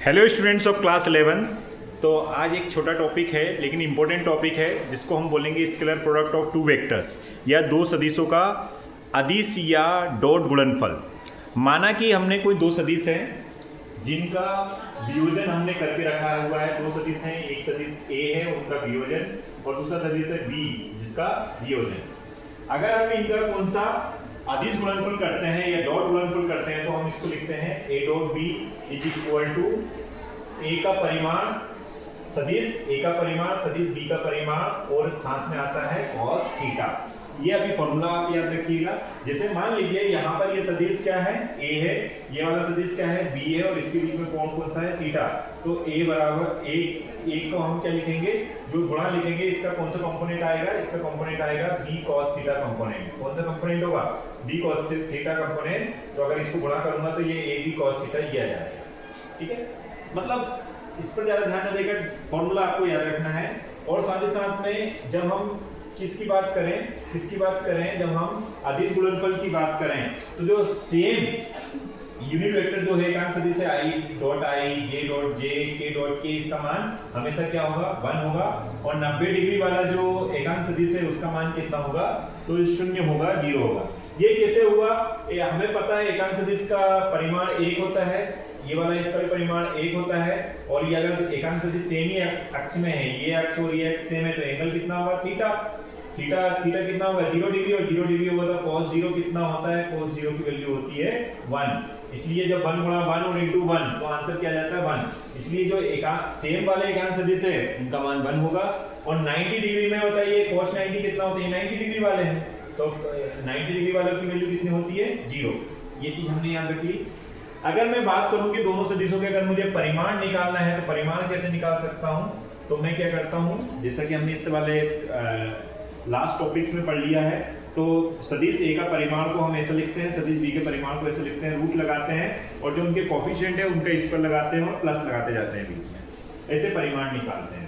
Hello students of class 11। तो आज एक छोटा टॉपिक है लेकिन इम्पोर्टेंट टॉपिक है जिसको हम बोलेंगे scalar product of two vectors या दो सदिशों का अदिश या डॉट गुणनफल। माना कि हमने कोई दो सदिश हैं जिनका वियोजन हमने करके रखा हुआ है। दो सदिश हैं, एक सदिश ए है उनका वियोजन और दूसरा सदिश है बी जिसका वियोजन। अगर हम इनका कौन सा अदिश गुणनफल करते हैं या डॉट गुणनफल करते हैं तो हम इसको लिखते हैं A dot B is equal to A का परिमाण सदिश बी का परिमाण और साथ में आता है cos थीटा। ये अभी फॉर्मूला आप याद रखिएगा। जैसे मान लीजिए यहाँ पर ये सदिश क्या है, ए है, ये वाला सदिश क्या है, बी है और इसके बीच में कोण कौन सा है, थीटा। तो ए बराबर ए को हम क्या लिखेंगे, जो गुणा लिखेंगे इसका कौन सा कंपोनेंट आएगा, इसका कंपोनेंट आएगा बी cos थीटा कंपोनेंट। कौन सा कंपोनेंट होगा, बी cos थीटा कंपोनेंट। तो अगर इसको गुणा करूंगा तो ये ए बी cos थीटा ये आ जाएगा। ठीक है, मतलब इस पर ज्यादा ध्यान न देकर फॉर्मूला आपको याद रखना है। और साथ ही साथ में जब हम किसकी बात करें, जब हम अदिश गुणनफल की बात करें तो जो सेम यूनिट वेक्टर जो है एकांक सदिश है I dot I, J dot J, के डॉट के, इसका मान हमेशा क्या होगा, 1 होगा। और 90 डिग्री वाला जो एकांक सदिश है उसका मान कितना होगा, तो 0 होगा, 0 होगा। ये कैसे हुआ, हमें पता है एकांक सदिश का परिमाण 1 होता है, ये वाला इसका भी परिमाण 1 होता है। और ये अगर एकांक सदिश सेम ही अक्ष में है, ये अक्ष और ये अक्ष सेम है, तो एंगल कितना होगा, थीटा कितना होगा, 0 डिग्री, और 0 डिग्री होगा तो cos 0 कितना होता है, cos 0 की वैल्यू होती है 1। इसलिए जब 1 गुणा 1 और इंटू 1 तो आंसर क्या जाता है 1। इसलिए जो एकांक सेम वाले एकांक सदिश है उनका मान 1 होगा। और 90 डिग्री में बताइए cos 90 कितना होता है, 90 डिग्री वाले हैं तो 90 डिग्री वालों की वैल्यू कितनी होती है, 0। ये चीज हमने याद रख ली। अगर मैं बात करूं कि दोनों सदिशों के अगर मुझे परिमाण निकालना है तो परिमाण कैसे निकाल सकता हूं, तो मैं क्या करता हूं, जैसा कि हमने इससे वाले लास्ट टॉपिक्स में पढ़ लिया है। तो सदिश ए का परिमाण को हम ऐसे लिखते हैं, सदिश बी के परिमाण को ऐसे लिखते हैं, रूट लगाते हैं और जो उनके कोफिशिएंट है उनका इस पर लगाते हैं और प्लस लगाते जाते हैं बीच में, ऐसे परिमाण निकालते हैं।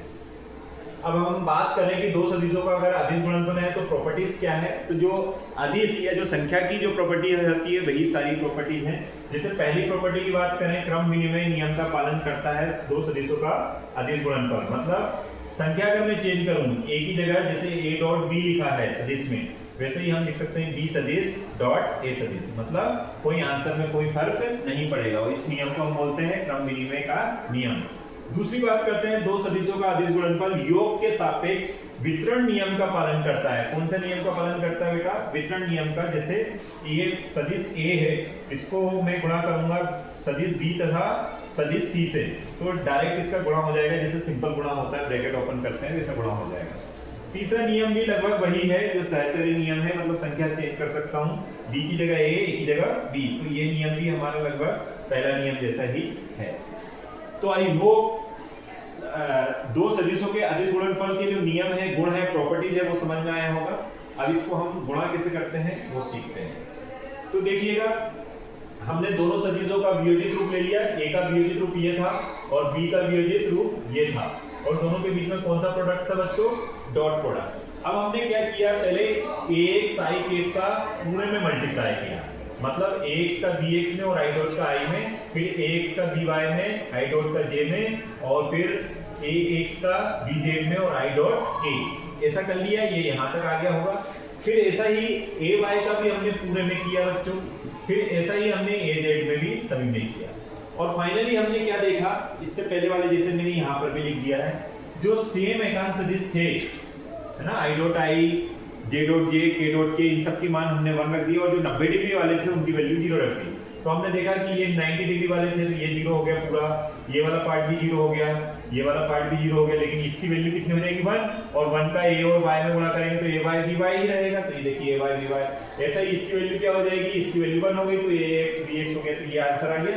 अब हम बात करें कि दो सदिशों का अगर अदिश गुणनफल है तो प्रॉपर्टीज क्या है, तो जो अदिश या जो संख्या की जो प्रॉपर्टी होती है वही सारी प्रॉपर्टीज हैं। जैसे पहली प्रॉपर्टी की बात करें, क्रम विनिमय नियम का पालन करता है दो सदिशों का अदिश गुणनफल। मतलब संख्या अगर मैं चेंज करूं, ए की जगह जैसे ए डॉट बी लिखा है सदिश में, वैसे ही हम लिख सकते हैं बी सदिश डॉट ए सदिश। मतलब कोई आंसर में कोई फर्क नहीं पड़ेगा और इस नियम को हम बोलते हैं क्रम विनिमय का नियम। दूसरी बात करते हैं, दो सदिशों का अदिश गुणनफल योग के सापेक्ष वितरण नियम का पालन करता है। कौन सा नियम का पालन करता है बेटा, वितरण नियम का। जैसे ये सदिश ए है, इसको मैं गुणा करूंगा सदिश बी तथा सदिश सी से, तो डायरेक्ट इसका गुणा हो जाएगा, जैसे सिंपल गुणा होता है, ब्रैकेट ओपन करते हैं वैसा गुणा हो जाएगा। तीसरा नियम भी लगभग वही है जो सहचर्य नियम है, मतलब संख्या चेंज कर सकता हूँ, बी की जगह ए की जगह बी, तो ये नियम भी हमारा लगभग पहला नियम जैसा ही है। तो आई होप दो सदिशों के अदिश गुणनफल के जो नियम है, गुण है, प्रॉपर्टीज है, वो समझ में आया होगा। अब इसको हम गुणा कैसे करते हैं वो सीखते हैं। तो देखिएगा, हमने दोनों सदिशों का वियोजित रूप ले लिया, ए का वियोजित रूप ये था और बी का वियोजित रूप ये था, और दोनों के बीच में कौन सा प्रोडक्ट था बच्चों, डॉट प्रोडक्ट। अब हमने क्या किया, पहले ax i k का पूरे में मल्टीप्लाई किया, मतलब ax का bx में और i डॉट का i में, फिर ax का by में, i डॉट का j में, और फिर ax का bz में और i डॉट k। ऐसा कर लिया, ये यहाँ तक आ गया होगा। फिर ऐसा ही ay का भी हमने पूरे में किया बच्चों, फिर ऐसा ही हमने az में भी सभी में किया। और फाइनली हमने क्या देखा, इससे पहले वाले जैसे मैंने यहाँ पर भी लिख दिया है, जो सेम एकांक सदिश थे, है ना, i dot i, j dot j, k dot k, इन सब की मान हमने 1 रख दिया, और जो 90 डिग्री वाले थे उनकी वैल्यू 0 रख दी। तो हमने देखा कि ये 90 डिग्री वाले थे तो ये 0 हो गया पूरा, ये वाला पार्ट भी 0 हो गया, ये वाला पार्ट भी 0 हो गया, लेकिन इसकी वैल्यू कितनी हो जाएगी 1, और 1 का a और y में गुणा करेंगे तो a y b y ही रहेगा। तो ये देखिए a y b y, ऐसा ही इसकी वैल्यू क्या हो जाएगी, इसकी वैल्यू 1 हो गई तो ax bx हो गया, तो ये आंसर आ गया।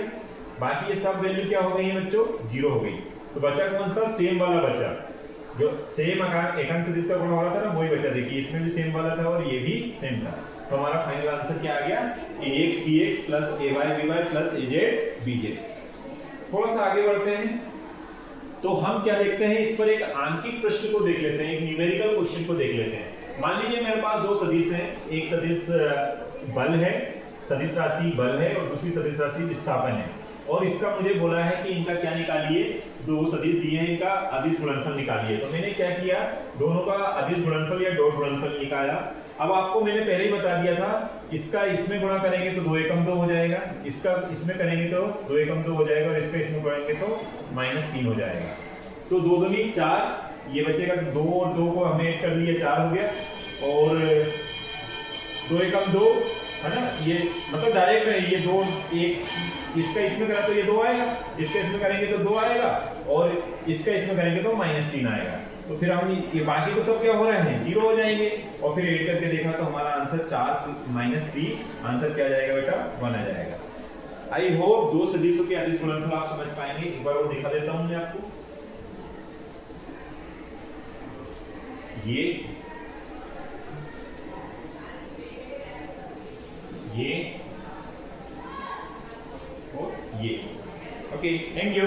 बाकी ये सब वैल्यू क्या हो गई है बच्चों, 0 हो गई। तो बचा कौन सा, सेम वाला बचा, जो सेम एकांक सदिश का गुणा हो रहा था ना, वही बचा। देखिए इसमें भी सेम वाला था और ये भी सेम था। तो हमारा फाइनल आंसर क्या आ गया, ax bx plus ay by plus az bj। थोड़ा सा आगे बढ़ते हैं तो हम क्या देखते हैं, इस पर एक आंकिक प्रश्न को देख लेते हैं, एक न्यूमेरिकल क्वेश्चन को देख लेते हैं। मान लीजिए मेरे पास दो सदिश हैं, एक सदिश बल है, सदिश राशि बल है और दूसरी सदिश राशि विस्थापन है। और इसका मुझे बोला है कि इनका क्या निकालिए, दो सदिश दिए हैं, इनका अदिश गुणनफल निकालिए। तो मैंने क्या किया, दोनों का अदिश गुणनफल या डॉट गुणनफल निकाला। अब आपको मैंने पहले ही बता दिया था, इसका इसमें गुणा करेंगे तो 2 एकम 2 हो जाएगा, इसका इसमें करेंगे तो 2 एकम 2 हो जाएगा, और इसका इसमें करेंगे तो -3 हो जाएगा। तो 2 दूनी 4, ये बचेगा 2 और 2 को हमने ऐड कर लिया, 4 हो गया, और 2 एकम 2 है ना, ये मतलब डायरेक्ट है, ये 2 1 इसका इसमें करा तो ये 2 आएगा, इसका इसमें करेंगे तो 2 आएगा, और इसका इसमें करेंगे तो -3 आएगा। तो फिर हम ये बाकी तो सब क्या हो रहे हैं, 0 हो जाएंगे, और फिर ऐड करके देखा तो हमारा आंसर 4 -3 आंसर क्या आ जाएगा बेटा, 1 आ जाएगा। आई होप दो सदिशों के अदिश गुणनफल आप समझ पाएंगे। एक बार और दिखा देता हूं मैं आपको, ये और ये। Okay, thank you.